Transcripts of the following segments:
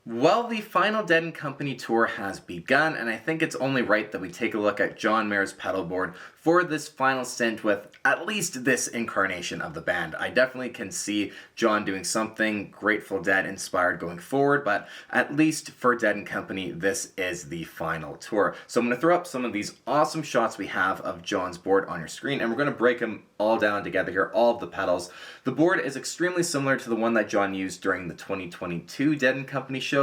Well, the final Dead & Company tour has begun, and I think it's only right that we take a look at John Mayer's pedalboard for this final stint with at least this incarnation of the band. I definitely can see John doing something Grateful Dead inspired going forward, but at least for Dead & Company, this is the final tour. So I'm going to throw up some of these awesome shots we have of John's board on your screen, and we're going to break them all down together here, all of the pedals. The board is extremely similar to the one that John used during the 2022 Dead & Company shows,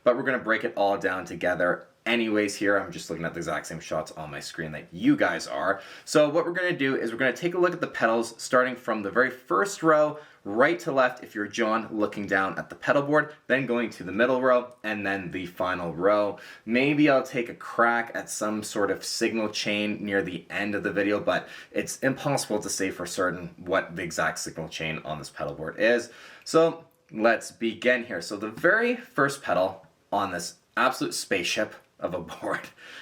but we're going to break it all down together anyways here. I'm just looking at the exact same shots on my screen that you guys are. So what we're going to do is we're going to take a look at the pedals starting from the very first row, right to left if you're John looking down at the pedal board, then going to the middle row, and then the final row. Maybe I'll take a crack at some sort of signal chain near the end of the video, but it's impossible to say for certain what the exact signal chain on this pedal board is. So let's begin here. So the very first pedal on this absolute spaceship of a board,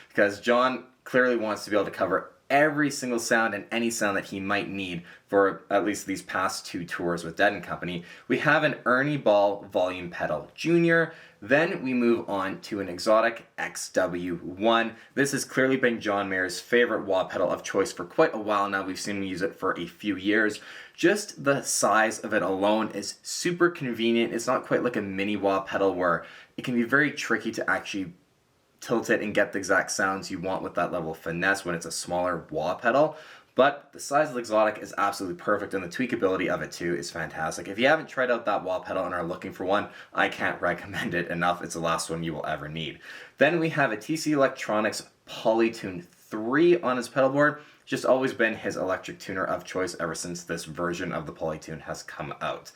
because John clearly wants to be able to cover every single sound and any sound that he might need for at least these past two tours with Dead & Company. We have an Ernie Ball volume pedal junior. Then we move on to an exotic XW1. This has clearly been John Mayer's favorite wah pedal of choice for quite a while now. We've seen him use it for a few years. Just the size of it alone is super convenient. It's not quite like a mini wah pedal where it can be very tricky to actually tilt it and get the exact sounds you want with that level of finesse when it's a smaller wah pedal. But the size of the exotic is absolutely perfect, and the tweakability of it too is fantastic. If you haven't tried out that wah pedal and are looking for one, I can't recommend it enough. It's the last one you will ever need. Then we have a TC Electronics Polytune 3 on his pedal board. Just always been his electric tuner of choice ever since this version of the Polytune has come out.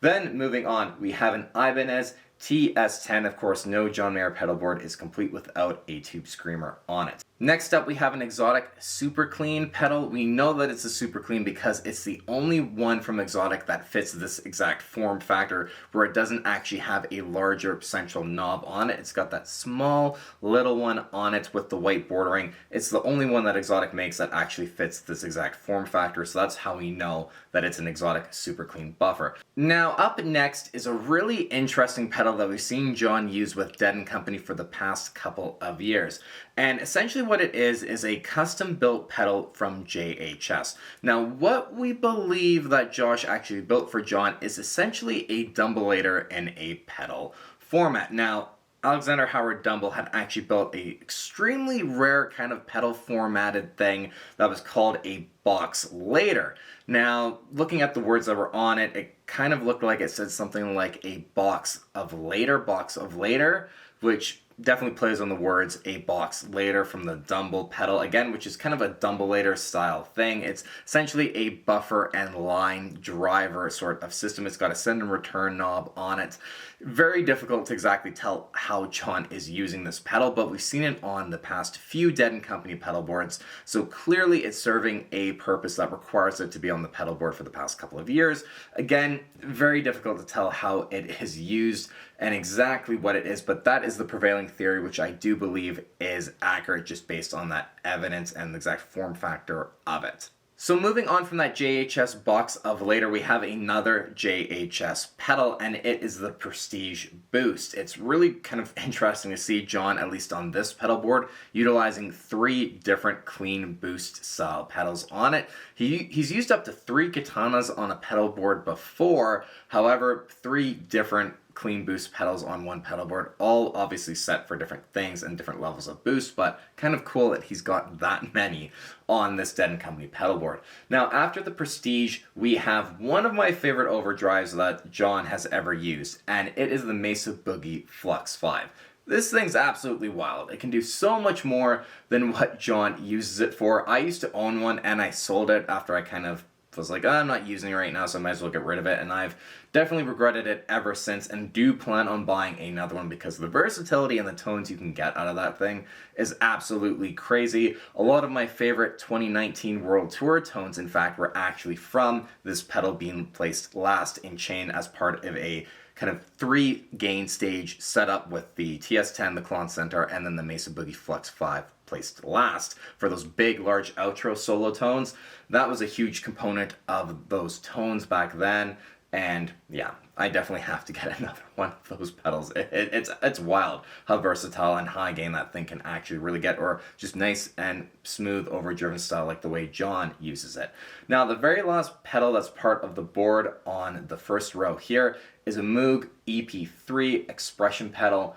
Then moving on, we have an Ibanez TS10. Of course, no John Mayer pedalboard is complete without a tube screamer on it. Next up, we have an exotic Super Clean pedal. We know that it's a Super Clean because it's the only one from Exotic that fits this exact form factor where it doesn't actually have a larger central knob on it. It's got that small little one on it with the white bordering. It's the only one that Exotic makes that actually fits this exact form factor, so that's how we know that it's an Exotic Super Clean buffer. Now, up next is a really interesting pedal that we've seen John use with Dead & Company for the past couple of years. And essentially what it is a custom-built pedal from JHS. Now, what we believe that Josh actually built for John is essentially a dumbleator in a pedal format. Now, Alexander Howard Dumble had actually built a extremely rare kind of pedal formatted thing that was called a box later. Now, looking at the words that were on it, it kind of looked like it said something like a box of later, which definitely plays on the words a box later from the Dumble pedal, again, which is kind of a Dumbleator style thing. It's essentially a buffer and line driver sort of system. It's got a send and return knob on it. Very difficult to exactly tell how John is using this pedal, but we've seen it on the past few Dead & Company pedal boards, so clearly it's serving a purpose that requires it to be on the pedal board for the past couple of years. Again, very difficult to tell how it is used and exactly what it is, but that is the prevailing theory, which I do believe is accurate just based on that evidence and the exact form factor of it. So moving on from that JHS box of later, we have another JHS pedal, and it is the Prestige Boost. It's really kind of interesting to see John, at least on this pedal board, utilizing 3 different clean boost style pedals on it. He's used up to 3 katanas on a pedal board before, however, 3 different clean boost pedals on one pedal board, all obviously set for different things and different levels of boost, but kind of cool that he's got that many on this Dead & Company pedal board. Now, after the Prestige, we have one of my favorite overdrives that John has ever used, and it is the Mesa Boogie Flux 5. This thing's absolutely wild. It can do so much more than what John uses it for. I used to own one, and I sold it after I kind of was like, I'm not using it right now, so I might as well get rid of it, and I've definitely regretted it ever since and do plan on buying another one because the versatility and the tones you can get out of that thing is absolutely crazy. A lot of my favorite 2019 World Tour tones, in fact, were actually from this pedal being placed last in chain as part of a kind of 3 gain stage setup with the TS10, the Klon Centaur, and then the Mesa Boogie Flux 5 placed last for those big, large outro solo tones. That was a huge component of those tones back then. And yeah, I definitely have to get another one of those pedals. It's wild how versatile and high gain that thing can actually really get, or just nice and smooth overdriven style like the way John uses it. Now the very last pedal that's part of the board on the first row here is a Moog EP3 expression pedal.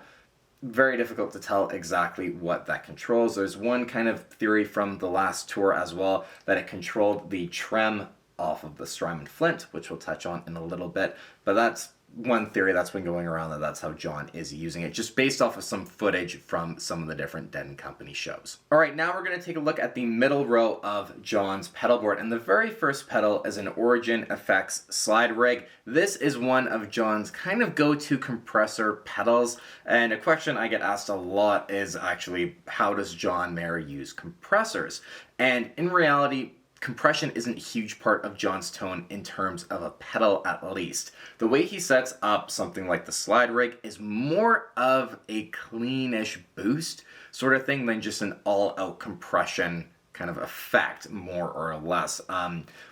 Very difficult to tell exactly what that controls. There's one kind of theory from the last tour as well that it controlled the trem off of the Strymon Flint, which we'll touch on in a little bit, but that's one theory that's been going around, that that's how John is using it, just based off of some footage from some of the different Dead & Company shows. All right, now we're going to take a look at the middle row of John's pedal board, and the very first pedal is an Origin Effects slide rig. This is one of John's kind of go-to compressor pedals, and a question I get asked a lot is actually, how does John Mayer use compressors? And in reality, compression isn't a huge part of John's tone in terms of a pedal, at least. The way he sets up something like the slide rig is more of a cleanish boost sort of thing than just an all-out compression kind of effect, more or less.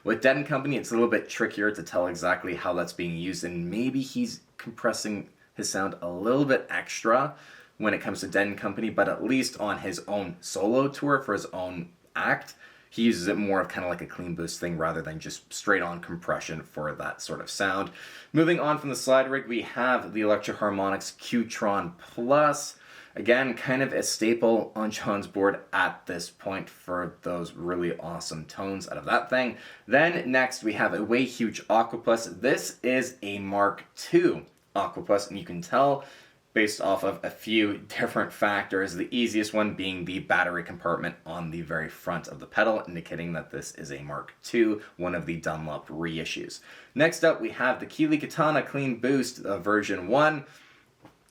With Dead & Company, it's a little bit trickier to tell exactly how that's being used, and maybe he's compressing his sound a little bit extra when it comes to Dead & Company, but at least on his own solo tour for his own act, he uses it more of kind of like a clean boost thing rather than just straight on compression for that sort of sound. Moving on from the slide rig, we have the Electro Harmonix Qtron Plus. Again, kind of a staple on John's board at this point for those really awesome tones out of that thing. Then next we have a way huge Aquaplus. This is a Mark II Aquaplus, and you can tell based off of a few different factors, the easiest one being the battery compartment on the very front of the pedal, indicating that this is a Mark II, one of the Dunlop reissues. Next up, we have the Keeley Katana Clean Boost version 1.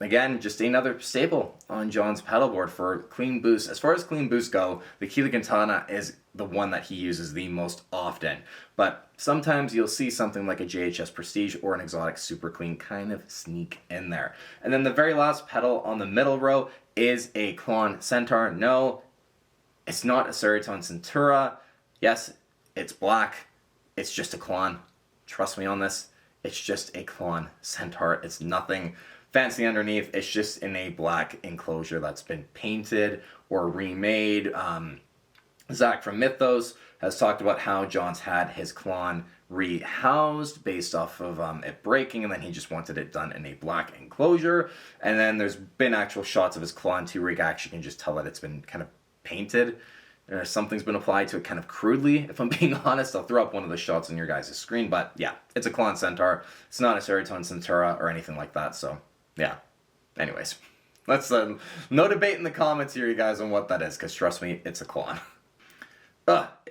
Again, just another staple on John's pedal board for clean boost. As far as clean boosts go, the Keeley Katana is the one that he uses the most often. But sometimes you'll see something like a JHS Prestige or an Exotic Super Clean kind of sneak in there. And then the very last pedal on the middle row is a Klon Centaur. No, it's not a Seritone Centura. Yes, it's black. It's just a Klon. Trust me on this. It's just a Klon Centaur. It's nothing fancy underneath. It's just in a black enclosure that's been painted or remade. Zach from Mythos has talked about how John's had his Klon rehoused based off of it breaking, and then he just wanted it done in a black enclosure. And then there's been actual shots of his Klon 2 rig. Actually, you can just tell that it's been kind of painted. Something's been applied to it kind of crudely, if I'm being honest. I'll throw up one of the shots on your guys' screen, but yeah, it's a Klon Centaur. It's not a Seritone Centura or anything like that, so yeah. Anyways, let's no debate in the comments here, you guys, on what that is, because trust me, it's a Klon.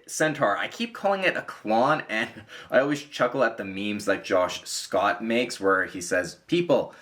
Centaur. I keep calling it a Klon, and I always chuckle at the memes that Josh Scott makes where he says, people,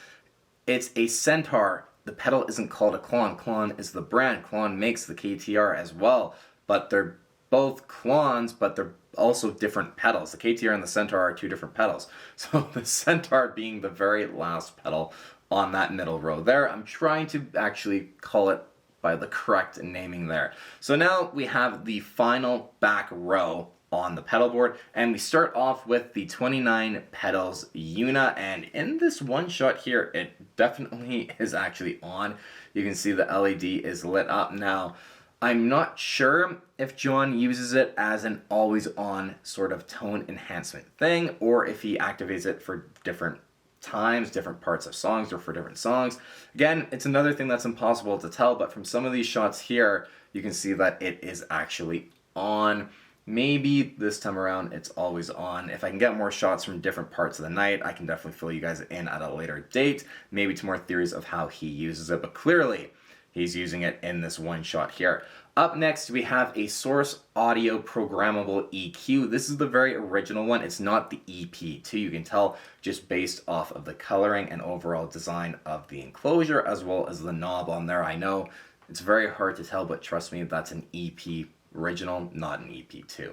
it's a Centaur. The pedal isn't called a Klon. Klon is the brand. Klon makes the KTR as well, but they're both Klons, but they're also different pedals. The KTR and the Centaur are two different pedals. So the Centaur being the very last pedal on that middle row there. I'm trying to actually call it by the correct naming there. So now we have the final back row on the pedal board, and we start off with the 29 pedals Una, and in this one shot here, it definitely is actually on. You can see the LED is lit up. Now, I'm not sure if John uses it as an always on sort of tone enhancement thing, or if he activates it for different times, different parts of songs, or for different songs. Again, it's another thing that's impossible to tell, but from some of these shots here, you can see that it is actually on. Maybe this time around it's always on. If I can get more shots from different parts of the night, I can definitely fill you guys in at a later date, maybe to more theories of how he uses it, but clearly he's using it in this one shot here. Up next, we have a Source Audio Programmable EQ. This is the very original one. It's not the EP2. You can tell just based off of the coloring and overall design of the enclosure, as well as the knob on there. I know it's very hard to tell, but trust me, that's an EP original, not an EP2.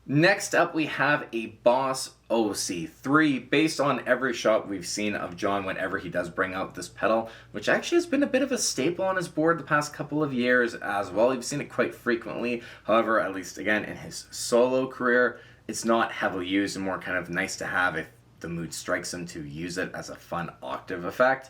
Next up, we have a Boss OC3, based on every shot we've seen of John whenever he does bring out this pedal, which actually has been a bit of a staple on his board the past couple of years as well. We've seen it quite frequently. However, at least again in his solo career, it's not heavily used and more kind of nice to have if the mood strikes him to use it as a fun octave effect.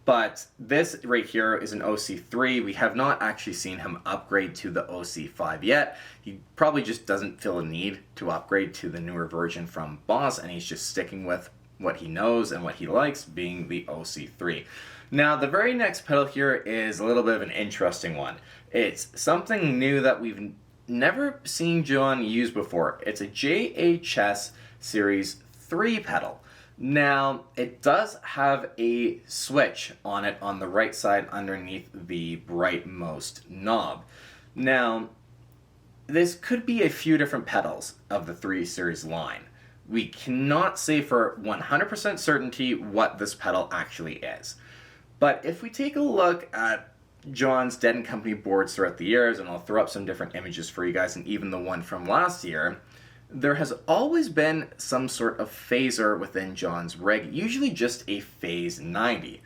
But this right here is an OC3. We have not actually seen him upgrade to the OC5 yet. He probably just doesn't feel a need to upgrade to the newer version from Boss, and he's just sticking with what he knows and what he likes, being the OC3. Now, the very next pedal here is a little bit of an interesting one. It's something new that we've never seen John use before. It's a JHS Series 3 pedal. Now, it does have a switch on it on the right side underneath the rightmost knob. Now, this could be a few different pedals of the 3 Series line. We cannot say for 100% certainty what this pedal actually is. But if we take a look at John's Dead & Company boards throughout the years, and I'll throw up some different images for you guys, and even the one from last year, there has always been some sort of phaser within John's rig, usually just a phase 90.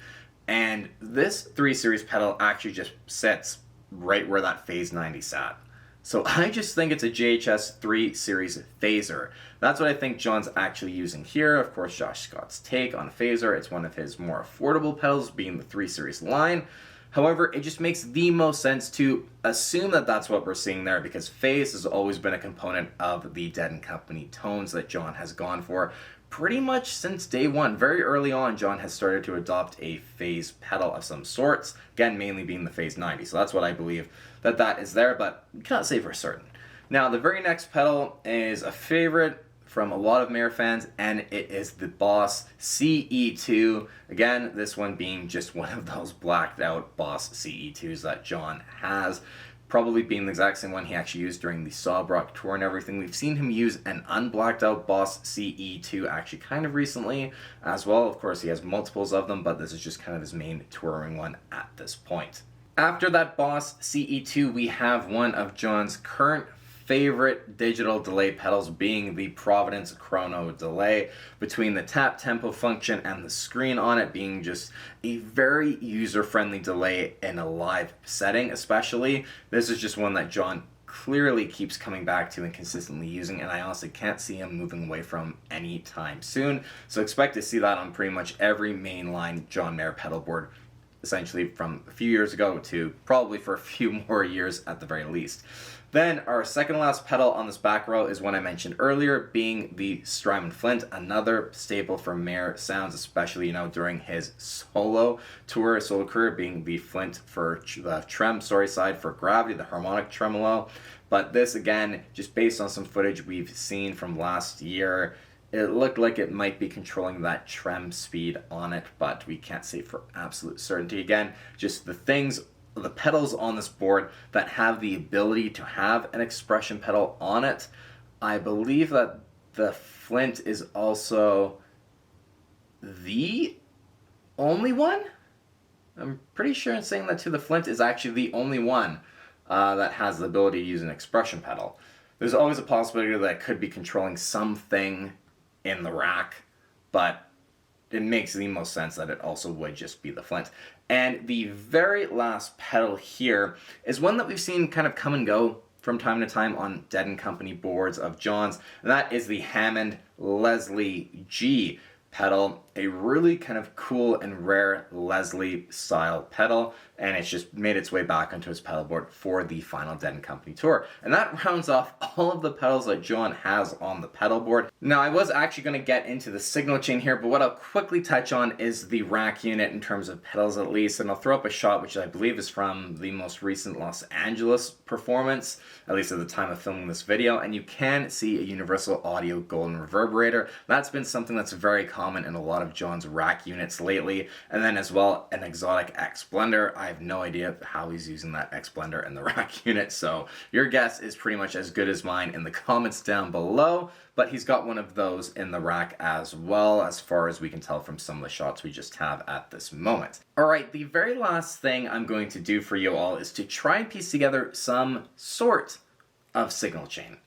And this 3 Series pedal actually just sits right where that phase 90 sat. So I just think it's a JHS 3 Series phaser. That's what I think John's actually using here. Of course, Josh Scott's take on phaser. It's one of his more affordable pedals, being the 3 Series line. However, it just makes the most sense to assume that that's what we're seeing there, because phase has always been a component of the Dead & Company tones that John has gone for pretty much since day one. Very early on, John has started to adopt a phase pedal of some sorts, again, mainly being the phase 90. So that's what I believe that is there, but we cannot say for certain. Now, the very next pedal is a favorite from a lot of Mayor fans, and it is the Boss CE2. Again, this one being just one of those blacked out Boss CE2s that John has, probably being the exact same one he actually used during the Sawbrock tour and everything. We've seen him use an unblacked out Boss CE2 actually kind of recently as well. Of course, he has multiples of them, but this is just kind of his main touring one at this point. After that Boss CE2, we have one of John's current favorite digital delay pedals, being the Providence Chrono delay, between the tap tempo function and the screen on it being just a very user-friendly delay in a live setting especially. This is just one that John clearly keeps coming back to and consistently using, and I honestly can't see him moving away from anytime soon. So expect to see that on pretty much every mainline John Mayer pedal board, essentially from a few years ago to probably for a few more years at the very least. Then our second last pedal on this back row is one I mentioned earlier, being the Strymon Flint, another staple for Mayer sounds, especially, during his solo career, being the Flint for the trem, side for gravity, the harmonic tremolo. But this, again, just based on some footage we've seen from last year, it looked like it might be controlling that trem speed on it, but we can't say for absolute certainty. Again, just the pedals on this board that have the ability to have an expression pedal on it. I believe that the Flint is also the only one. I'm pretty sure in saying that too, the Flint is actually the only one that has the ability to use an expression pedal. There's always a possibility that it could be controlling something in the rack, but it makes the most sense that it also would just be the Flint. And the very last pedal here is one that we've seen kind of come and go from time to time on Dead & Company boards of John's, and that is the Hammond Leslie G pedal, a really kind of cool and rare Leslie style pedal, and it's just made its way back onto his pedal board for the final Dead & Company tour. And that rounds off all of the pedals that John has on the pedal board. Now, I was actually going to get into the signal chain here, but what I'll quickly touch on is the rack unit in terms of pedals at least, and I'll throw up a shot which I believe is from the most recent Los Angeles performance, at least at the time of filming this video, and you can see a Universal Audio golden reverberator. That's been something that's very common in a lot of John's rack units lately, and then as well an exotic X blender. I have no idea how he's using that X blender in the rack unit, so your guess is pretty much as good as mine in the comments down below, but he's got one of those in the rack as well, as far as we can tell from some of the shots we just have at this moment. Alright, the very last thing I'm going to do for you all is to try and piece together some sort of signal chain.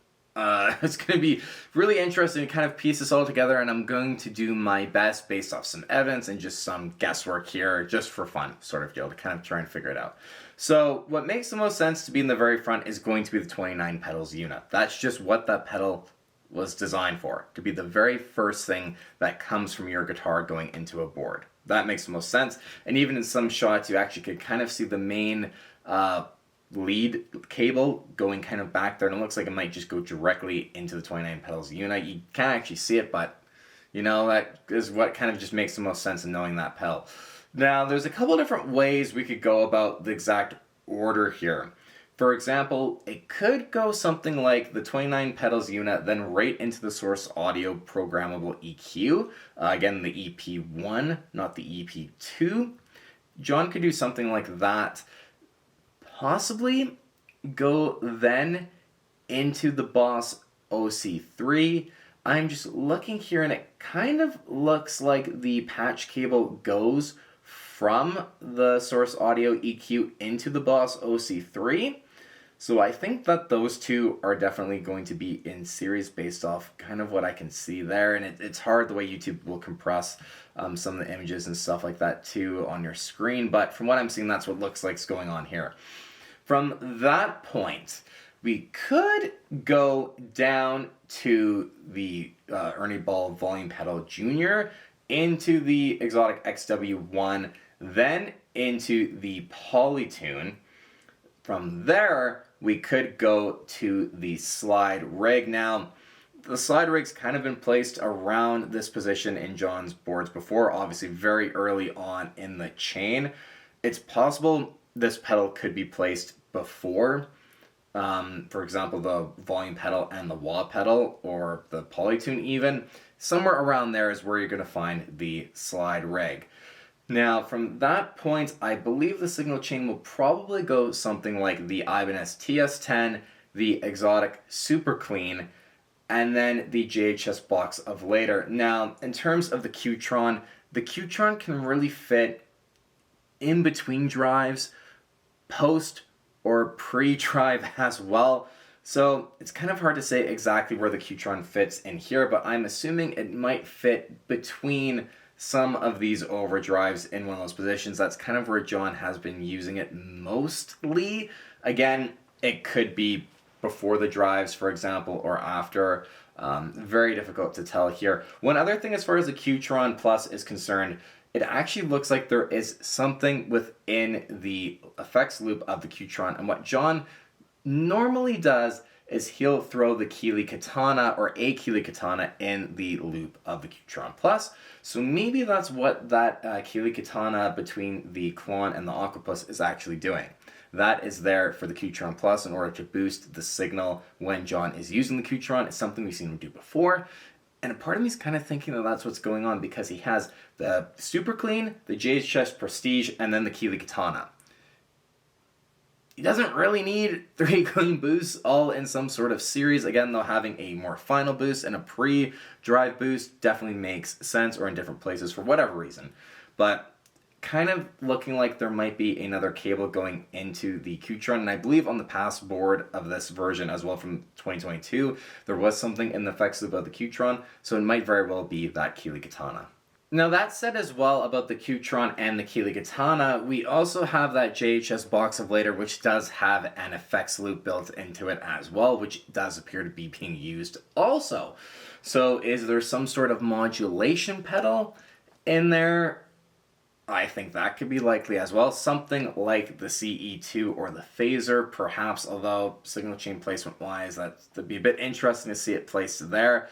It's going to be really interesting to kind of piece this all together, and I'm going to do my best based off some evidence and just some guesswork here, just for fun, sort of deal, to kind of try and figure it out. So what makes the most sense to be in the very front is going to be the 29 pedals unit. That's just what that pedal was designed for, to be the very first thing that comes from your guitar going into a board. That makes the most sense. And even in some shots, you actually could kind of see the main lead cable going kind of back there, and it looks like it might just go directly into the 29 pedals unit. You can't actually see it, but you know, that is what kind of just makes the most sense in knowing that pedal. Now, there's a couple different ways we could go about the exact order here. For example, it could go something like the 29 pedals unit, then right into the source audio programmable EQ. Again, the EP1, not the EP2. John could do something like that. Possibly go then into the Boss OC3. I'm just looking here and it kind of looks like the patch cable goes from the source audio EQ into the Boss OC3. So I think that those two are definitely going to be in series based off kind of what I can see there. And it's hard the way YouTube will compress some of the images and stuff like that too on your screen. But from what I'm seeing, that's what looks like is going on here. From that point, we could go down to the Ernie Ball Volume Pedal Jr., into the Exotic XW1, then into the Polytune. From there, we could go to the slide rig. Now, the slide rig's kind of been placed around this position in John's boards before, obviously very early on in the chain. It's possible this pedal could be placed before, for example, the volume pedal and the wah pedal, or the Polytune even. Somewhere around there is where you're going to find the slide rig. Now, from that point, I believe the signal chain will probably go something like the Ibanez TS10, the Exotic Super Clean, and then the JHS box of later. Now, in terms of the Qtron can really fit in between drives, post or pre-drive as well. So it's kind of hard to say exactly where the Qtron fits in here, but I'm assuming it might fit between some of these overdrives in one of those positions. That's kind of where John has been using it mostly. Again, it could be before the drives, for example, or after. Very difficult to tell here. One other thing as far as the Qtron Plus is concerned, it actually looks like there is something within the effects loop of the Qtron. And what John normally does is he'll throw the Keeley Katana or a Keeley Katana in the loop of the Qtron Plus. So maybe that's what that Keeley Katana between the Klon and the Aquapus is actually doing. That is there for the Qtron Plus in order to boost the signal when John is using the Qtron. It's something we've seen him do before. And a part of me is kind of thinking that that's what's going on because he has the Super Clean, the JHS Prestige, and then the Keeley Katana. He doesn't really need 3 clean boosts all in some sort of series. Again, though, having a more final boost and a pre-drive boost definitely makes sense, or in different places for whatever reason. But kind of looking like there might be another cable going into the Qtron, and I believe on the past board of this version as well from 2022, there was something in the effects loop of the Qtron, so it might very well be that Keeley Katana. Now that said as well about the Qtron and the Keeley Katana, we also have that JHS box of later, which does have an effects loop built into it as well, which does appear to be being used also. So is there some sort of modulation pedal in there? I think that could be likely as well. Something like the CE2 or the phaser, perhaps, although signal chain placement wise, that'd be a bit interesting to see it placed there.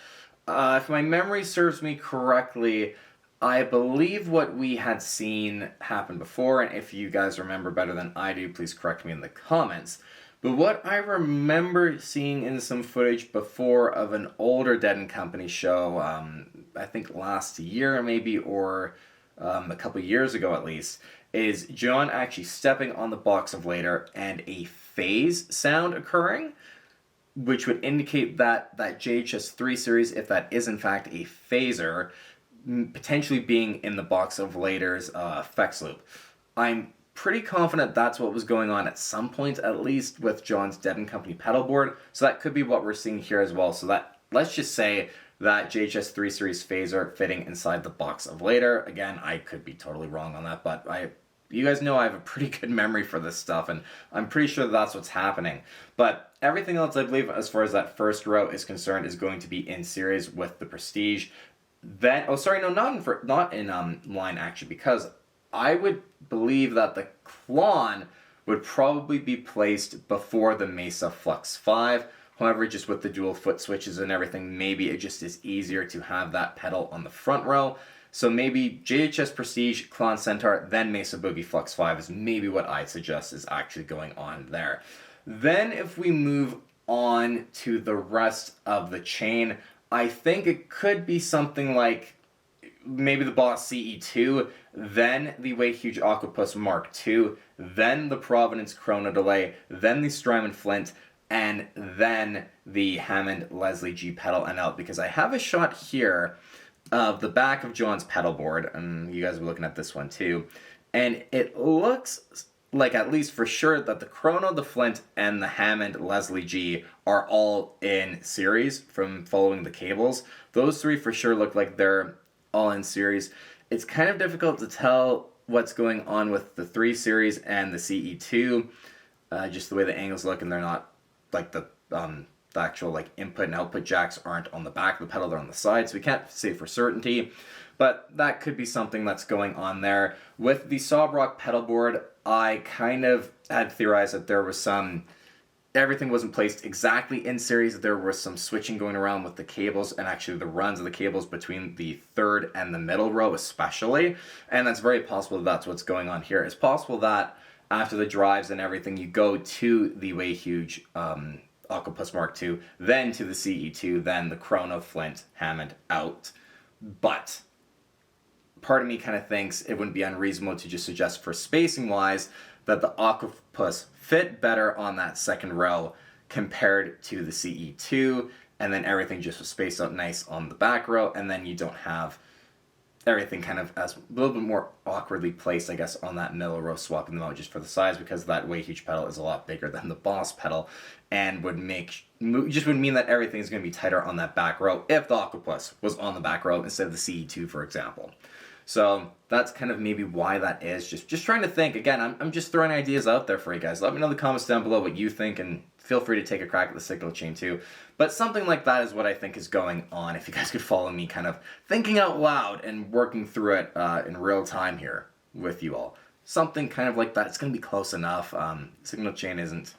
If my memory serves me correctly, I believe what we had seen happen before, and if you guys remember better than I do, please correct me in the comments. But what I remember seeing in some footage before of an older Dead & Company show, I think last year maybe, or a couple years ago at least, is John actually stepping on the box of later and a phase sound occurring, which would indicate that that JHS 3 series, if that is in fact a phaser, potentially being in the box of later's effects loop. I'm pretty confident that's what was going on at some point, at least with John's Dead & Company pedal board, so that could be what we're seeing here as well. So that, let's just say that JHS 3 series phaser fitting inside the box of later. Again, I could be totally wrong on that, but You guys know I have a pretty good memory for this stuff, and I'm pretty sure that's what's happening. But everything else, I believe, as far as that first row is concerned, is going to be in series with the Prestige. Then, oh, sorry, no, not in line, actually, because I would believe that the Klon would probably be placed before the Mesa Flux 5. However, just with the dual foot switches and everything, maybe it just is easier to have that pedal on the front row. So maybe JHS Prestige, Klon Centaur, then Mesa Boogie Flux 5 is maybe what I'd suggest is actually going on there. Then if we move on to the rest of the chain, I think it could be something like maybe the Boss CE2, then the Way Huge Octopus Mark II, then the Providence Chrono Delay, then the Strymon Flint, and then the Hammond Leslie G pedal NL, because I have a shot here of the back of John's pedal board, and you guys are looking at this one too, and it looks like, at least for sure, that the Chrono, the Flint, and the Hammond Leslie G are all in series from following the cables. Those three for sure look like they're all in series. It's kind of difficult to tell what's going on with the 3 series and the CE2, just the way the angles look, and they're not like the actual like input and output jacks aren't on the back of the pedal, they're on the side, so we can't say for certainty, but that could be something that's going on there. With the Sobrock pedal board, I kind of had theorized that there was everything wasn't placed exactly in series. There was some switching going around with the cables and actually the runs of the cables between the third and the middle row especially, and that's very possible that's what's going on here. It's possible that after the drives and everything, you go to the Way Huge Octopus Mark II, then to the CE2, then the Chrono, Flint, Hammond out. But part of me kind of thinks it wouldn't be unreasonable to just suggest for spacing wise that the Octopus fit better on that second row compared to the CE2, and then everything just was spaced out nice on the back row, and then you don't have everything kind of as a little bit more awkwardly placed, I guess, on that middle row, swapping them out just for the size, because that Way Huge pedal is a lot bigger than the Boss pedal, and would mean that everything is going to be tighter on that back row if the Octopus was on the back row instead of the CE2, for example. So that's kind of maybe why that is. Just trying to think. Again, I'm just throwing ideas out there for you guys. Let me know in the comments down below what you think, and feel free to take a crack at the signal chain too. But something like that is what I think is going on, if you guys could follow me kind of thinking out loud and working through it in real time here with you all. Something kind of like that. It's going to be close enough. Signal chain isn't,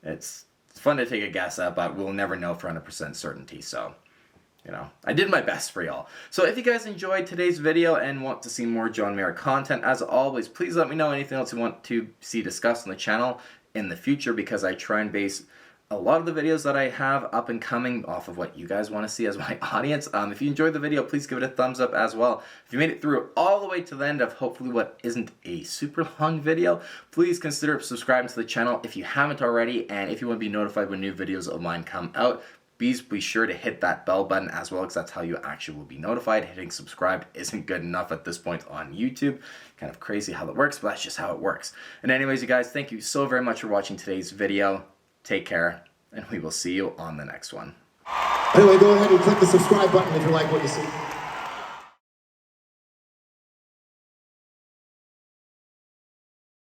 it's fun to take a guess at, but we'll never know for 100% certainty, so I did my best for y'all. So if you guys enjoyed today's video and want to see more John Mayer content, as always, please let me know anything else you want to see discussed on the channel in the future, because I try and base a lot of the videos that I have up and coming off of what you guys want to see as my audience. If you enjoyed the video, please give it a thumbs up as well. If you made it through all the way to the end of hopefully what isn't a super long video, please consider subscribing to the channel if you haven't already, and if you want to be notified when new videos of mine come out, please be sure to hit that bell button as well, because that's how you actually will be notified. Hitting subscribe isn't good enough at this point on YouTube. Kind of crazy how that works, but that's just how it works. And anyways, you guys, thank you so very much for watching today's video. Take care, and we will see you on the next one. Anyway, go ahead and click the subscribe button if you like what you see.